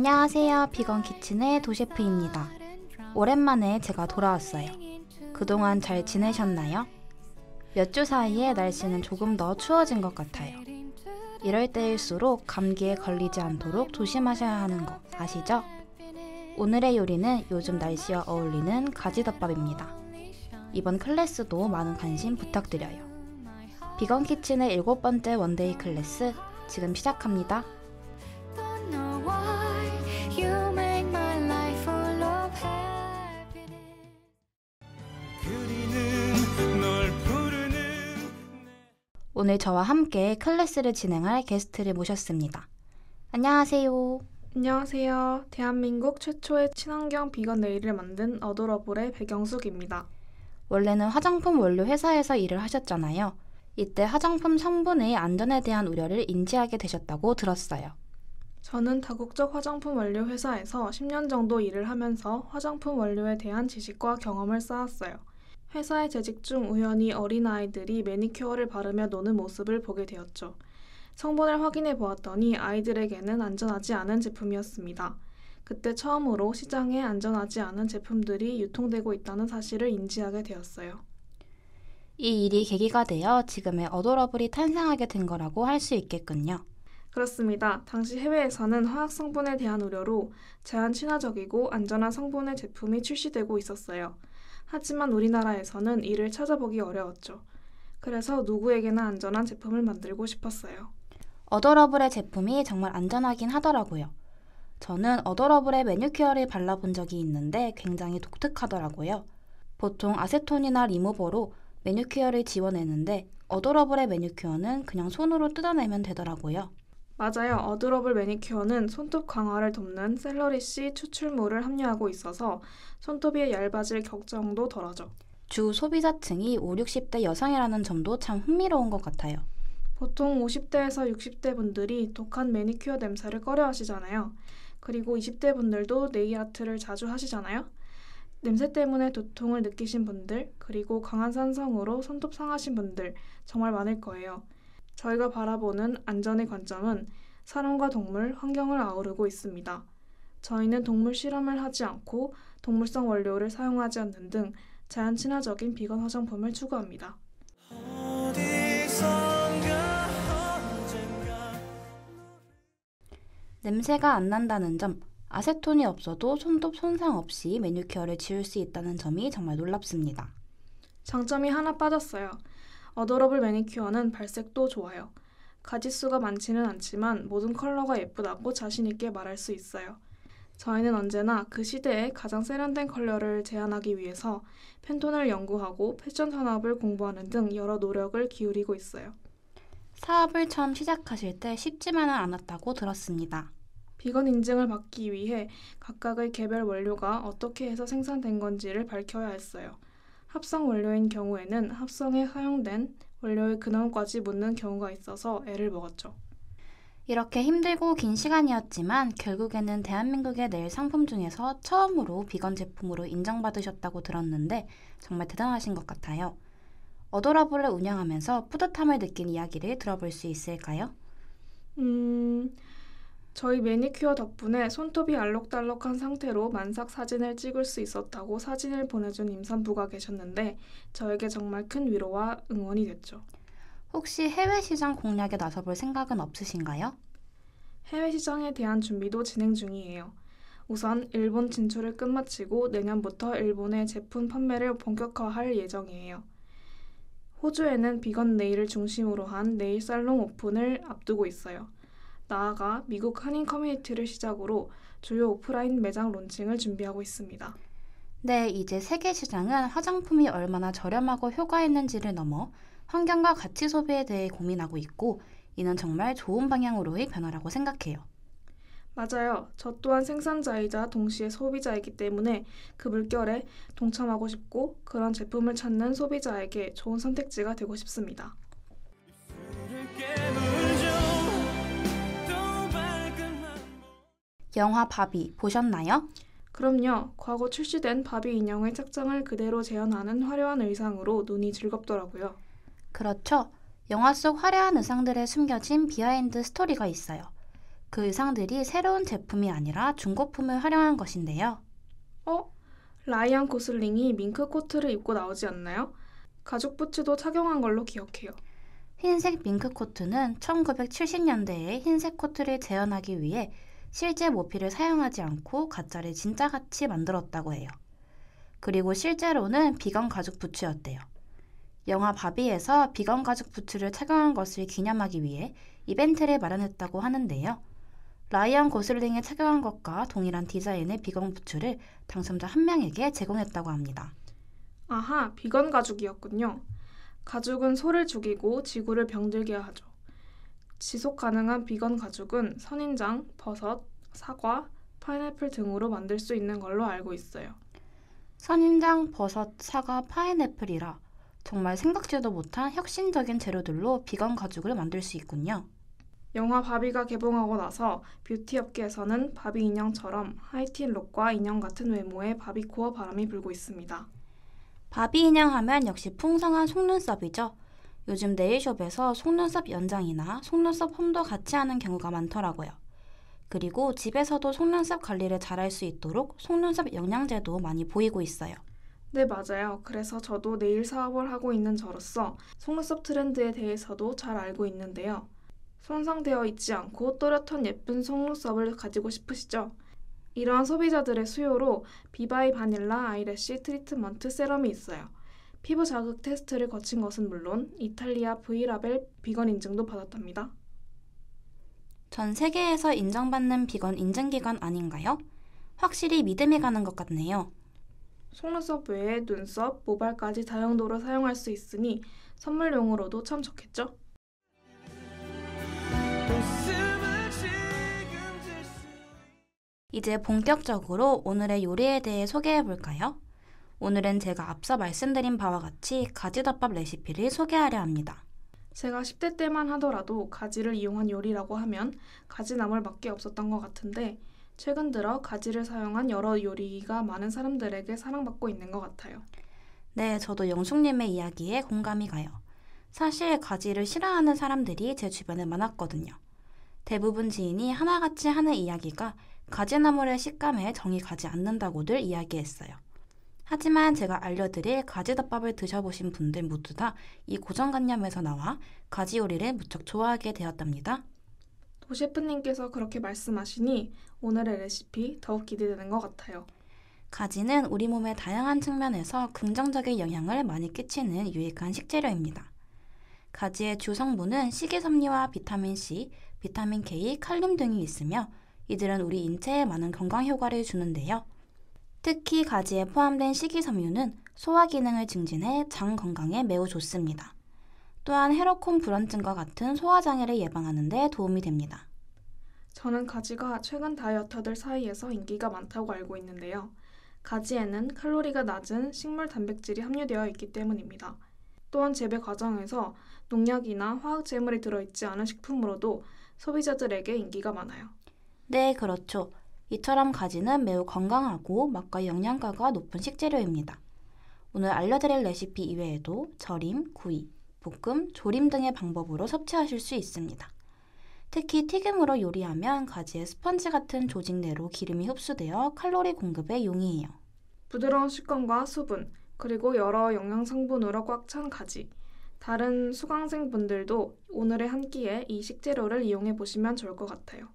안녕하세요. 비건 키친의 도셰프입니다. 오랜만에 제가 돌아왔어요. 그동안 잘 지내셨나요? 몇 주 사이에 날씨는 조금 더 추워진 것 같아요. 이럴 때일수록 감기에 걸리지 않도록 조심하셔야 하는 거 아시죠? 오늘의 요리는 요즘 날씨와 어울리는 가지덮밥입니다. 이번 클래스도 많은 관심 부탁드려요. 비건 키친의 7번째 원데이 클래스 지금 시작합니다. 오늘 저와 함께 클래스를 진행할 게스트를 모셨습니다. 안녕하세요. 안녕하세요. 대한민국 최초의 친환경 비건 네일을 만든 어도러블의 백영숙입니다. 원래는 화장품 원료 회사에서 일을 하셨잖아요. 이때 화장품 성분의 안전에 대한 우려를 인지하게 되셨다고 들었어요. 저는 다국적 화장품 원료 회사에서 10년 정도 일을 하면서 화장품 원료에 대한 지식과 경험을 쌓았어요. 회사에 재직 중 우연히 어린아이들이 매니큐어를 바르며 노는 모습을 보게 되었죠. 성분을 확인해 보았더니 아이들에게는 안전하지 않은 제품이었습니다. 그때 처음으로 시장에 안전하지 않은 제품들이 유통되고 있다는 사실을 인지하게 되었어요. 이 일이 계기가 되어 지금의 어도러블이 탄생하게 된 거라고 할 수 있겠군요. 그렇습니다. 당시 해외에서는 화학 성분에 대한 우려로 자연 친화적이고 안전한 성분의 제품이 출시되고 있었어요. 하지만 우리나라에서는 이를 찾아보기 어려웠죠. 그래서 누구에게나 안전한 제품을 만들고 싶었어요. 어도러블의 제품이 정말 안전하긴 하더라고요. 저는 어도러블의 매니큐어를 발라본 적이 있는데 굉장히 독특하더라고요. 보통 아세톤이나 리무버로 매니큐어를 지워내는데 어도러블의 매니큐어는 그냥 손으로 뜯어내면 되더라고요. 맞아요. 어도러블 매니큐어는 손톱 강화를 돕는 셀러리씨 추출물을 함유하고 있어서 손톱이 얇아질 걱정도 덜하죠. 주 소비자층이 5, 60대 여성이라는 점도 참 흥미로운 것 같아요. 보통 50대에서 60대 분들이 독한 매니큐어 냄새를 꺼려하시잖아요. 그리고 20대 분들도 네일 아트를 자주 하시잖아요. 냄새 때문에 두통을 느끼신 분들, 그리고 강한 산성으로 손톱 상하신 분들 정말 많을 거예요. 저희가 바라보는 안전의 관점은 사람과 동물, 환경을 아우르고 있습니다. 저희는 동물 실험을 하지 않고 동물성 원료를 사용하지 않는 등 자연 친화적인 비건 화장품을 추구합니다. 냄새가 안 난다는 점, 아세톤이 없어도 손톱 손상 없이 매니큐어를 지울 수 있다는 점이 정말 놀랍습니다. 장점이 하나 빠졌어요. 어도러블 매니큐어는 발색도 좋아요. 가지수가 많지는 않지만 모든 컬러가 예쁘다고 자신있게 말할 수 있어요. 저희는 언제나 그 시대에 가장 세련된 컬러를 제안하기 위해서 팬톤을 연구하고 패션 산업을 공부하는 등 여러 노력을 기울이고 있어요. 사업을 처음 시작하실 때 쉽지만은 않았다고 들었습니다. 비건 인증을 받기 위해 각각의 개별 원료가 어떻게 해서 생산된 건지를 밝혀야 했어요. 합성 원료인 경우에는 합성에 사용된 원료의 근원까지 묻는 경우가 있어서 애를 먹었죠. 이렇게 힘들고 긴 시간이었지만 결국에는 대한민국의 네일 상품 중에서 처음으로 비건 제품으로 인정받으셨다고 들었는데 정말 대단하신 것 같아요. 어도러블을 운영하면서 뿌듯함을 느낀 이야기를 들어볼 수 있을까요? 저희 매니큐어 덕분에 손톱이 알록달록한 상태로 만삭 사진을 찍을 수 있었다고 사진을 보내준 임산부가 계셨는데 저에게 정말 큰 위로와 응원이 됐죠. 혹시 해외 시장 공략에 나서볼 생각은 없으신가요? 해외 시장에 대한 준비도 진행 중이에요. 우선 일본 진출을 끝마치고 내년부터 일본의 제품 판매를 본격화할 예정이에요. 호주에는 비건 네일을 중심으로 한 네일 살롱 오픈을 앞두고 있어요. 나아가 미국 한인 커뮤니티를 시작으로 주요 오프라인 매장 론칭을 준비하고 있습니다. 네, 이제 세계 시장은 화장품이 얼마나 저렴하고 효과 있는지를 넘어 환경과 가치 소비에 대해 고민하고 있고 이는 정말 좋은 방향으로의 변화라고 생각해요. 맞아요. 저 또한 생산자이자 동시에 소비자이기 때문에 그 물결에 동참하고 싶고 그런 제품을 찾는 소비자에게 좋은 선택지가 되고 싶습니다. 영화 바비 보셨나요? 그럼요. 과거 출시된 바비 인형의 착장을 그대로 재현하는 화려한 의상으로 눈이 즐겁더라고요. 그렇죠. 영화 속 화려한 의상들에 숨겨진 비하인드 스토리가 있어요. 그 의상들이 새로운 제품이 아니라 중고품을 활용한 것인데요. 라이언 고슬링이 밍크 코트를 입고 나오지 않나요? 가죽 부츠도 착용한 걸로 기억해요. 흰색 밍크 코트는 1970년대에 흰색 코트를 재현하기 위해 실제 모피를 사용하지 않고 가짜를 진짜같이 만들었다고 해요. 그리고 실제로는 비건 가죽 부츠였대요. 영화 바비에서 비건 가죽 부츠를 착용한 것을 기념하기 위해 이벤트를 마련했다고 하는데요. 라이언 고슬링이 착용한 것과 동일한 디자인의 비건 부츠를 당첨자 한 명에게 제공했다고 합니다. 아하, 비건 가죽이었군요. 가죽은 소를 죽이고 지구를 병들게 하죠. 지속 가능한 비건 가죽은 선인장, 버섯, 사과, 파인애플 등으로 만들 수 있는 걸로 알고 있어요. 선인장, 버섯, 사과, 파인애플이라 정말 생각지도 못한 혁신적인 재료들로 비건 가죽을 만들 수 있군요. 영화 바비가 개봉하고 나서 뷰티 업계에서는 바비 인형처럼 하이틴 룩과 인형 같은 외모의 바비코어 바람이 불고 있습니다. 바비 인형 하면 역시 풍성한 속눈썹이죠. 요즘 네일숍에서 속눈썹 연장이나 속눈썹 홈도 같이 하는 경우가 많더라고요. 그리고 집에서도 속눈썹 관리를 잘할 수 있도록 속눈썹 영양제도 많이 보이고 있어요. 네, 맞아요. 그래서 저도 네일 사업을 하고 있는 저로서 속눈썹 트렌드에 대해서도 잘 알고 있는데요. 손상되어 있지 않고 또렷한 예쁜 속눈썹을 가지고 싶으시죠? 이러한 소비자들의 수요로 비바이 바닐라 아이래쉬 트리트먼트 세럼이 있어요. 피부 자극 테스트를 거친 것은 물론 이탈리아 V라벨 비건 인증도 받았답니다. 전 세계에서 인정받는 비건 인증기관 아닌가요? 확실히 믿음이 가는 것 같네요. 속눈썹 외에 눈썹, 모발까지 다용도로 사용할 수 있으니 선물용으로도 참 좋겠죠? 이제 본격적으로 오늘의 요리에 대해 소개해 볼까요? 오늘은 제가 앞서 말씀드린 바와 같이 가지덮밥 레시피를 소개하려 합니다. 제가 10대 때만 하더라도 가지를 이용한 요리라고 하면 가지나물 밖에 없었던 것 같은데 최근 들어 가지를 사용한 여러 요리가 많은 사람들에게 사랑받고 있는 것 같아요. 네, 저도 영숙님의 이야기에 공감이 가요. 사실 가지를 싫어하는 사람들이 제 주변에 많았거든요. 대부분 지인이 하나같이 하는 이야기가 가지나물의 식감에 정이 가지 않는다고들 이야기했어요. 하지만 제가 알려드릴 가지덮밥을 드셔보신 분들 모두 다 이 고정관념에서 나와 가지 요리를 무척 좋아하게 되었답니다. 도 셰프님께서 그렇게 말씀하시니 오늘의 레시피 더욱 기대되는 것 같아요. 가지는 우리 몸의 다양한 측면에서 긍정적인 영향을 많이 끼치는 유익한 식재료입니다. 가지의 주 성분은 식이섬유와 비타민C, 비타민 K, 칼륨 등이 있으며 이들은 우리 인체에 많은 건강 효과를 주는데요. 특히 가지에 포함된 식이섬유는 소화 기능을 증진해 장 건강에 매우 좋습니다. 또한 헤로콘 불안증과 같은 소화장애를 예방하는 데 도움이 됩니다. 저는 가지가 최근 다이어터들 사이에서 인기가 많다고 알고 있는데요. 가지에는 칼로리가 낮은 식물 단백질이 함유되어 있기 때문입니다. 또한 재배 과정에서 농약이나 화학 제물이 들어있지 않은 식품으로도 소비자들에게 인기가 많아요. 네, 그렇죠. 이처럼 가지는 매우 건강하고 맛과 영양가가 높은 식재료입니다. 오늘 알려드릴 레시피 이외에도 절임, 구이, 볶음, 조림 등의 방법으로 섭취하실 수 있습니다. 특히 튀김으로 요리하면 가지의 스펀지 같은 조직 내로 기름이 흡수되어 칼로리 공급에 용이해요. 부드러운 식감과 수분, 그리고 여러 영양 성분으로 꽉 찬 가지. 다른 수강생 분들도 오늘의 한 끼에 이 식재료를 이용해 보시면 좋을 것 같아요.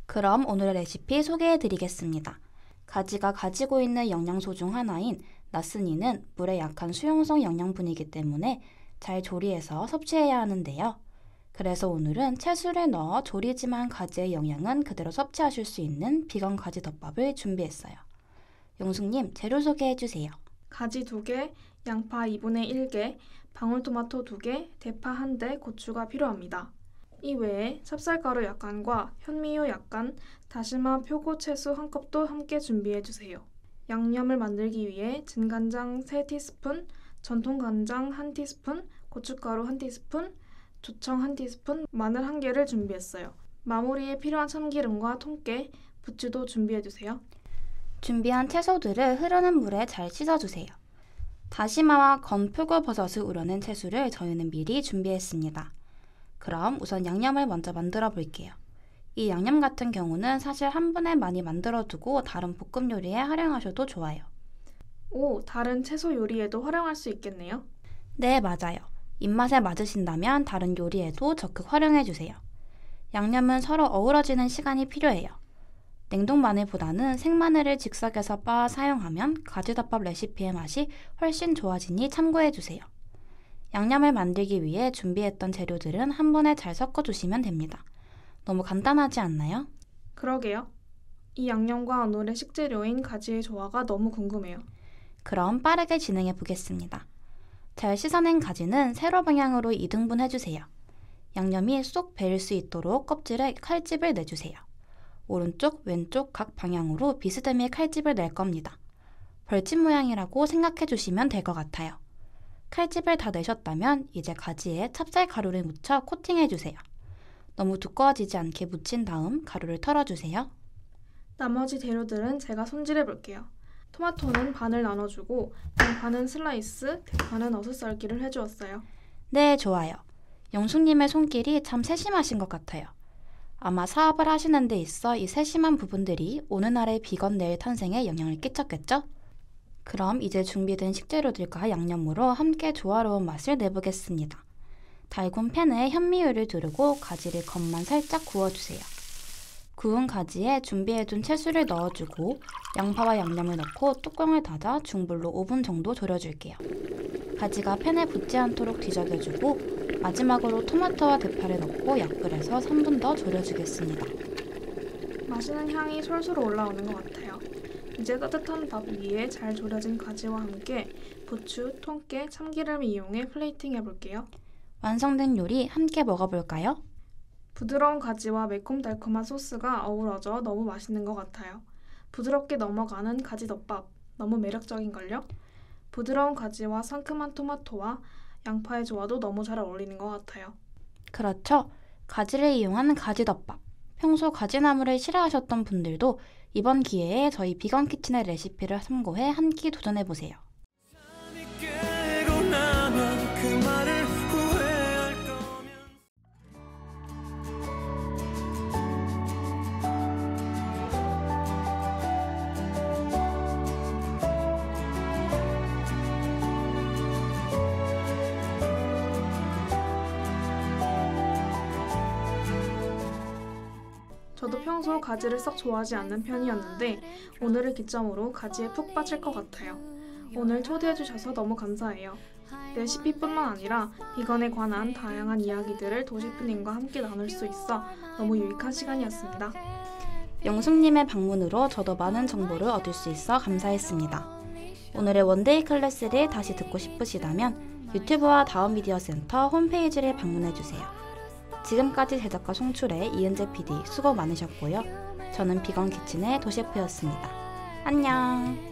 그럼 오늘의 레시피 소개해 드리겠습니다. 가지가 가지고 있는 영양소 중 하나인 나스니는 물에 약한 수용성 영양분이기 때문에 잘 조리해서 섭취해야 하는데요. 그래서 오늘은 채소를 넣어 조리지만 가지의 영양은 그대로 섭취하실 수 있는 비건 가지 덮밥을 준비했어요. 영숙님, 재료 소개해주세요. 가지 2개, 양파 2분의 1개, 방울토마토 2개, 대파 1대, 고추가 필요합니다. 이 외에 찹쌀가루 약간과 현미유 약간, 다시마 표고 채소 1컵도 함께 준비해주세요. 양념을 만들기 위해 진간장 3티스푼, 전통간장 1티스푼, 고춧가루 1티스푼, 조청 1티스푼, 마늘 1개를 준비했어요. 마무리에 필요한 참기름과 통깨, 부추도 준비해주세요. 준비한 채소들을 흐르는 물에 잘 씻어주세요. 다시마와 건 표고버섯을 우려낸 채소를 저희는 미리 준비했습니다. 그럼 우선 양념을 먼저 만들어 볼게요. 이 양념 같은 경우는 사실 한 번에 많이 만들어 두고 다른 볶음 요리에 활용하셔도 좋아요. 오, 다른 채소 요리에도 활용할 수 있겠네요. 네, 맞아요. 입맛에 맞으신다면 다른 요리에도 적극 활용해주세요. 양념은 서로 어우러지는 시간이 필요해요. 냉동 마늘보다는 생마늘을 즉석에서 빻아 사용하면 가지덮밥 레시피의 맛이 훨씬 좋아지니 참고해주세요. 양념을 만들기 위해 준비했던 재료들은 한 번에 잘 섞어주시면 됩니다. 너무 간단하지 않나요? 그러게요. 이 양념과 오늘의 식재료인 가지의 조화가 너무 궁금해요. 그럼 빠르게 진행해 보겠습니다. 잘 씻어낸 가지는 세로 방향으로 2등분 해주세요. 양념이 쏙 배일 수 있도록 껍질에 칼집을 내주세요. 오른쪽, 왼쪽 각 방향으로 비스듬히 칼집을 낼 겁니다. 벌집 모양이라고 생각해 주시면 될 것 같아요. 칼집을 다 내셨다면 이제 가지에 찹쌀 가루를 묻혀 코팅해 주세요. 너무 두꺼워지지 않게 묻힌 다음 가루를 털어주세요. 나머지 재료들은 제가 손질해 볼게요. 토마토는 반을 나눠주고 양파는 슬라이스, 대파는 어슷썰기를 해주었어요. 네, 좋아요. 영숙님의 손길이 참 세심하신 것 같아요. 아마 사업을 하시는 데 있어 이 세심한 부분들이 오늘날의 비건 네일 탄생에 영향을 끼쳤겠죠? 그럼 이제 준비된 식재료들과 양념으로 함께 조화로운 맛을 내보겠습니다. 달군 팬에 현미유를 두르고 가지를 겉만 살짝 구워주세요. 구운 가지에 준비해둔 채소를 넣어주고 양파와 양념을 넣고 뚜껑을 닫아 중불로 5분 정도 졸여줄게요. 가지가 팬에 붙지 않도록 뒤적여주고 마지막으로 토마토와 대파를 넣고 약불에서 3분 더 졸여주겠습니다. 맛있는 향이 솔솔 올라오는 것 같아요. 이제 따뜻한 밥 위에 잘 졸여진 가지와 함께 부추, 통깨, 참기름을 이용해 플레이팅 해볼게요. 완성된 요리 함께 먹어볼까요? 부드러운 가지와 매콤달콤한 소스가 어우러져 너무 맛있는 것 같아요. 부드럽게 넘어가는 가지덮밥, 너무 매력적인걸요? 부드러운 가지와 상큼한 토마토와 양파의 조화도 너무 잘 어울리는 것 같아요. 그렇죠. 가지를 이용한 가지덮밥. 평소 가지나물을 싫어하셨던 분들도 이번 기회에 저희 비건 키친의 레시피를 참고해 한 끼 도전해보세요. 저도 평소 가지를 썩 좋아하지 않는 편이었는데 오늘을 기점으로 가지에 푹 빠질 것 같아요. 오늘 초대해주셔서 너무 감사해요. 레시피뿐만 아니라 비건에 관한 다양한 이야기들을 도시프님과 함께 나눌 수 있어 너무 유익한 시간이었습니다. 영숙님의 방문으로 저도 많은 정보를 얻을 수 있어 감사했습니다. 오늘의 원데이 클래스를 다시 듣고 싶으시다면 유튜브와 다음미디어 센터 홈페이지를 방문해주세요. 지금까지 제작과 송출의 이은재 PD 수고 많으셨고요. 저는 비건 키친의 도셰프였습니다. 안녕.